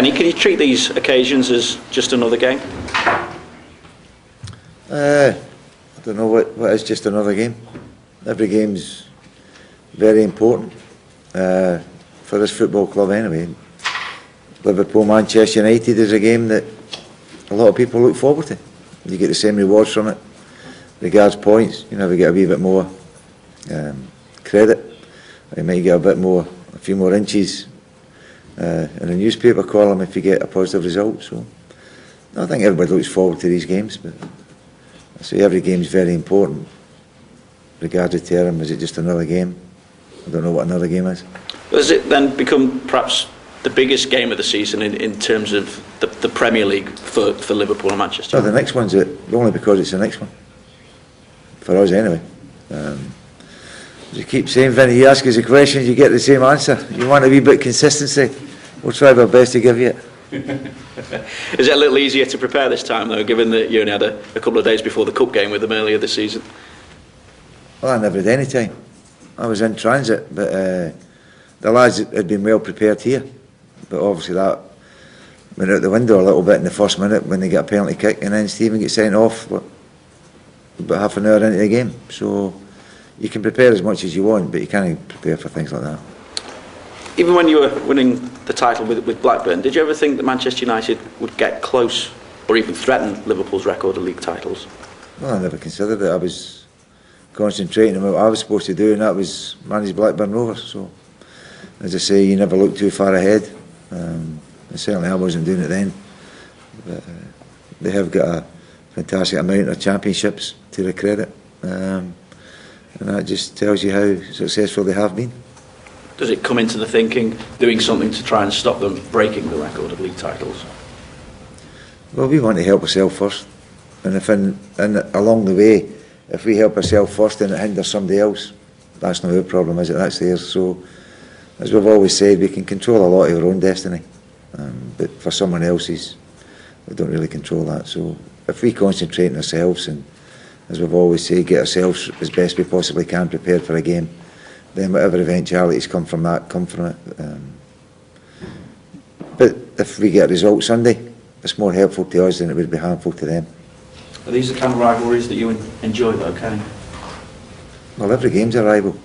Kenny, can you treat these occasions as just another game? I don't know what is just another game. Every game's very important for this football club anyway. Liverpool, Manchester United is a game that a lot of people look forward to. You get the same rewards from it. Regards points, you never get a wee bit more credit. You might get a few more inches in a newspaper column if you get a positive result. So I think everybody looks forward to these games, but I say every game is very important. Regarding the term, is it just another game? I don't know what another game is. Has it then become perhaps the biggest game of the season in terms of the Premier League for Liverpool and Manchester? No, the next one's it, only because it's the next one. For us anyway. As you keep saying, Vinny, you ask us a question, you get the same answer. You want a wee bit of consistency, we'll try our best to give you it. Is it a little easier to prepare this time though, given that you only had a couple of days before the Cup game with them earlier this season? Well, I never had any time. I was in transit, but the lads had been well prepared here. But obviously that went out the window a little bit in the first minute when they got a penalty kick, and then Stephen gets sent off about half an hour into the game. So you can prepare as much as you want, but you can't prepare for things like that. Even when you were winning the title with Blackburn, did you ever think that Manchester United would get close or even threaten Liverpool's record of league titles? Well, I never considered it. I was concentrating on what I was supposed to do, and that was manage Blackburn Rovers. So, as I say, you never look too far ahead. And certainly I wasn't doing it then. But, they have got a fantastic amount of championships to their credit, and that just tells you how successful they have been. Does it come into the thinking, doing something to try and stop them breaking the record of league titles? Well, we want to help ourselves first, and if along the way, if we help ourselves first and it hinders somebody else, that's not our problem, is it? That's theirs. So, as we've always said, we can control a lot of our own destiny, but for someone else's, we don't really control that. So, if we concentrate on ourselves and, as we've always said, get ourselves as best we possibly can prepared for a game, then whatever eventualities come from that, come from it. But if we get a result Sunday, it's more helpful to us than it would be harmful to them. Are these the kind of rivalries that you enjoy though, Kenny? Well, every game's a rival,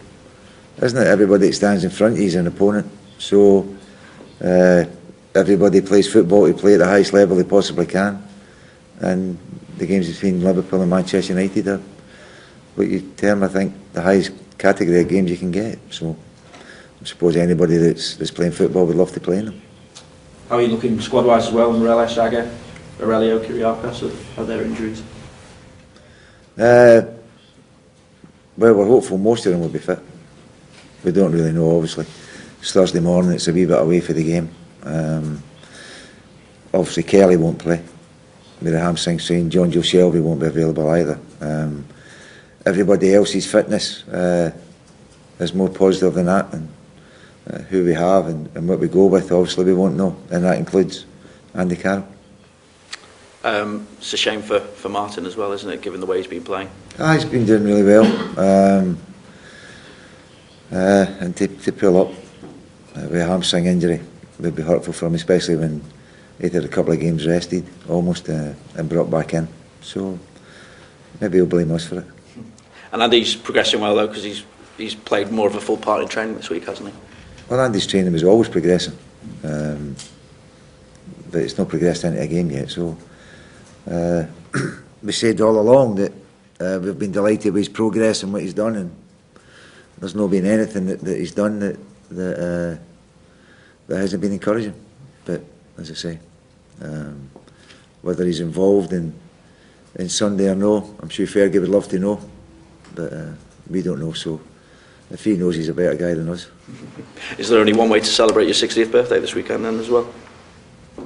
isn't it? Everybody that stands in front of you is an opponent. So everybody plays football to play at the highest level they possibly can. And the games between Liverpool and Manchester United are what you term, I think, the highest category of games you can get. So I suppose anybody that's playing football would love to play in them. How are you looking squad-wise as well? Morella, Saga, Aurelio, Kiriakos, are their injuries? Well, we're hopeful most of them will be fit. We don't really know, obviously. It's Thursday morning, it's a wee bit away for the game. Obviously Kelly won't play with a hamstring strain. John Joe Shelby won't be available either. Everybody else's fitness is more positive than that, and who we have and what we go with, obviously we won't know, and that includes Andy Carroll. It's a shame for Martin as well, isn't it, given the way he's been playing? He's been doing really well, and to pull up with a hamstring injury would be hurtful for him, especially when he'd had a couple of games rested almost and brought back in. So maybe he'll blame us for it. And Andy's progressing well though, because he's played more of a full part in training this week, hasn't he? Well, Andy's training was always progressing, but it's not progressed into a game yet. So we said all along that we've been delighted with his progress and what he's done, and there's not been anything that he's done that hasn't been encouraging. But as I say, whether he's involved in Sunday or no, I'm sure Fergie would love to know, but we don't know. So if he knows, he's a better guy than us. Is there only one way to celebrate your 60th birthday this weekend then as well?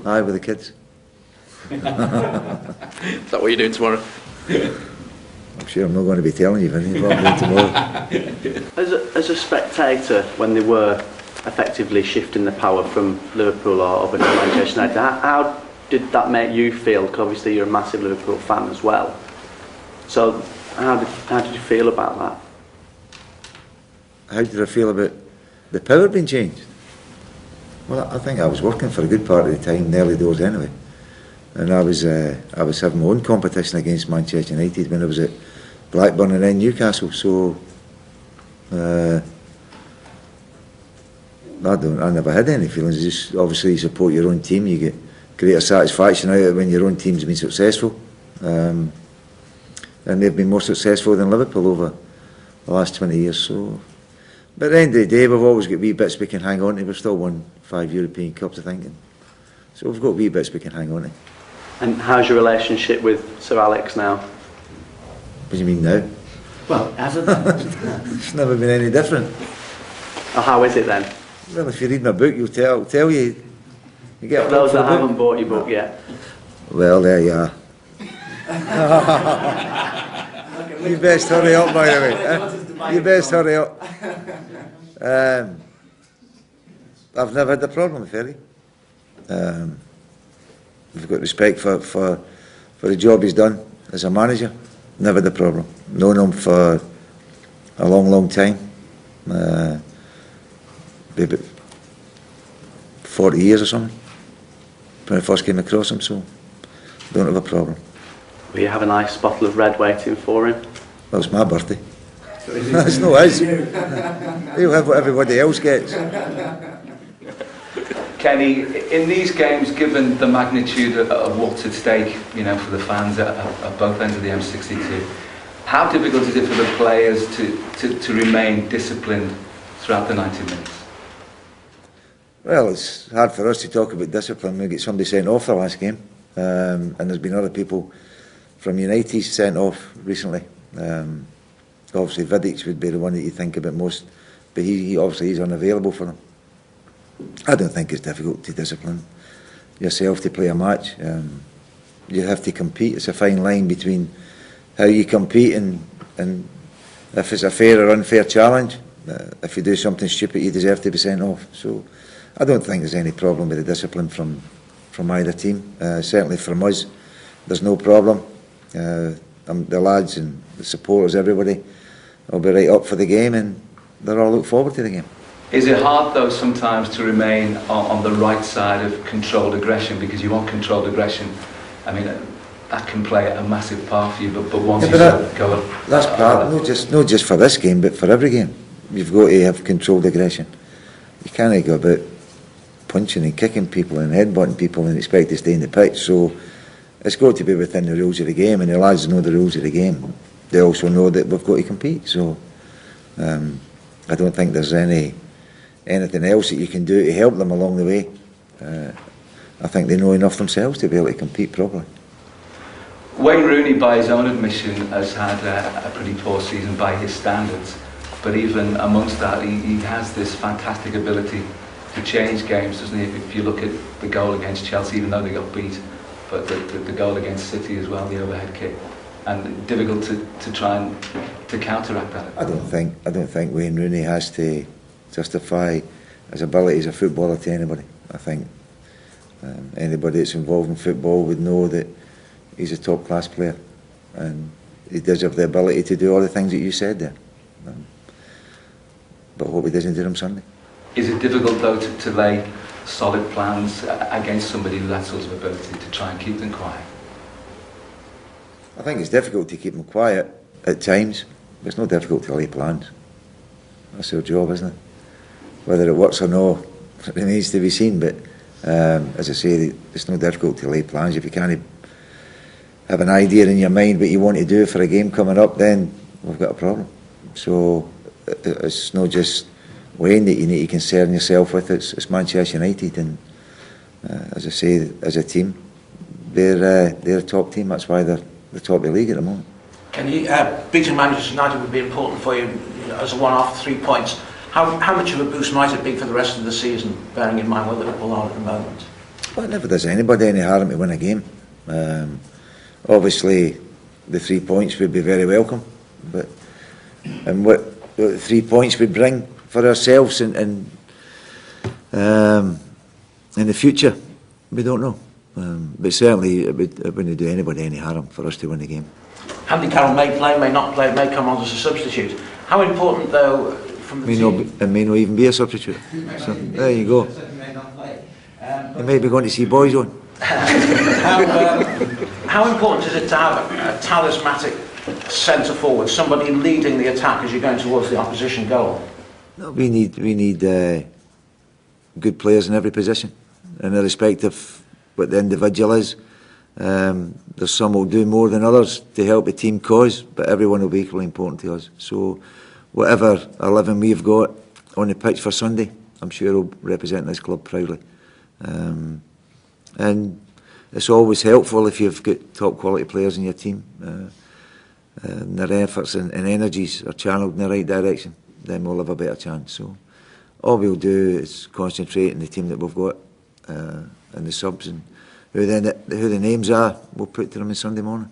Aye, with the kids. Is that what you're doing tomorrow? I'm sure I'm not going to be telling you, Vinny, what I'm doing tomorrow. As a spectator, when they were effectively shifting the power from Liverpool or over to Manchester United, how did that make you feel? Because obviously you're a massive Liverpool fan as well. So how did you feel about that? How did I feel about the power being changed? Well, I think I was working for a good part of the time, in the early doors anyway. And I was having my own competition against Manchester United when I was at Blackburn and then Newcastle. So I never had any feelings. Just obviously you support your own team, you get greater satisfaction out of it when your own team's been successful. And they've been more successful than Liverpool over the last 20 years. So, but at the end of the day, we've always got wee bits we can hang on to. We've still won 5 European Cups, I think. So we've got wee bits we can hang on to. And how's your relationship with Sir Alex now? What do you mean now? Well, hasn't it? It's never been any different. Oh, how is it then? Well, if you read my book, you'll tell you. You get For those that haven't bought your book yet. Well, there you are. You best hurry up, by the way. You best hurry up. I've never had a problem with Ferry. I've got respect for the job he's done as a manager. Never had a problem. Known him for a long time. Maybe 40 years or something when I first came across him, so don't have a problem. Will you have a nice bottle of red waiting for him? Well, it's my birthday. It's not his. He'll have what everybody else gets. Kenny, in these games, given the magnitude of what's at stake, you know, for the fans at both ends of the M62, how difficult is it for the players to remain disciplined throughout the 90 minutes? Well, it's hard for us to talk about discipline. We get somebody sent off the last game, and there's been other people from United sent off recently. Obviously, Vidic would be the one that you think about most, but he obviously he's unavailable for them. I don't think it's difficult to discipline yourself to play a match. You have to compete. It's a fine line between how you compete and if it's a fair or unfair challenge. If you do something stupid, you deserve to be sent off. So I don't think there's any problem with the discipline from either team. Certainly from us, there's no problem. The lads and the supporters, everybody, will be right up for the game, and they'll all look forward to the game. Is it hard, though, sometimes to remain on the right side of controlled aggression, because you want controlled aggression? I mean, that can play a massive part for you, but once you go... That's part, not just for this game, but for every game. You've got to have controlled aggression. You can't go about punching and kicking people and headbutting people and expect to stay in the pitch. So it's got to be within the rules of the game, and the lads know the rules of the game. They also know that we've got to compete. So I don't think there's anything else that you can do to help them along the way. I think they know enough themselves to be able to compete properly. Wayne Rooney, by his own admission, has had a pretty poor season by his standards, but even amongst that, he has this fantastic ability to change games, doesn't he? If you look at the goal against Chelsea, even though they got beat, but the goal against City as well, the overhead kick, and difficult to try and to counteract that. I don't think Wayne Rooney has to justify his ability as a footballer to anybody. I think anybody that's involved in football would know that he's a top class player, and he does have the ability to do all the things that you said there. But I hope he doesn't do them Sunday. Is it difficult, though, to lay solid plans against somebody with that sort of ability to try and keep them quiet? I think it's difficult to keep them quiet at times, but it's not difficult to lay plans. That's their job, isn't it? Whether it works or not remains to be seen, but as I say, it's not difficult to lay plans. If you can't have an idea in your mind what you want to do for a game coming up, then we've got a problem. So it's not just Wayne that you need to concern yourself with, it's Manchester United, and as I say, as a team, they're a top team. That's why they're the top of the league at the moment. Beating Manchester United would be important for you, as a one-off, 3 points. How much of a boost might it be for the rest of the season, bearing in mind where Liverpool are at the moment? Well, it never does anybody any harm to win a game. Obviously, the 3 points would be very welcome, and what the 3 points would bring for ourselves in the future, we don't know. But certainly, it wouldn't do anybody any harm for us to win the game. Andy Carroll may play, may not play, may come on as a substitute. How important, though, from the team? It may not even be a substitute. So there you go. You may be going to see Boyzone. How important is it to have a talismanic centre forward, somebody leading the attack as you're going towards the opposition goal? No, we need good players in every position, and irrespective of what the individual is. There's some will do more than others to help the team cause, but everyone will be equally important to us. So whatever 11 we've got on the pitch for Sunday, I'm sure will represent this club proudly. And it's always helpful if you've got top quality players in your team. And their efforts and energies are channelled in the right direction, then we'll have a better chance. So all we'll do is concentrate on the team that we've got and the subs, and who the names are, we'll put to them on Sunday morning.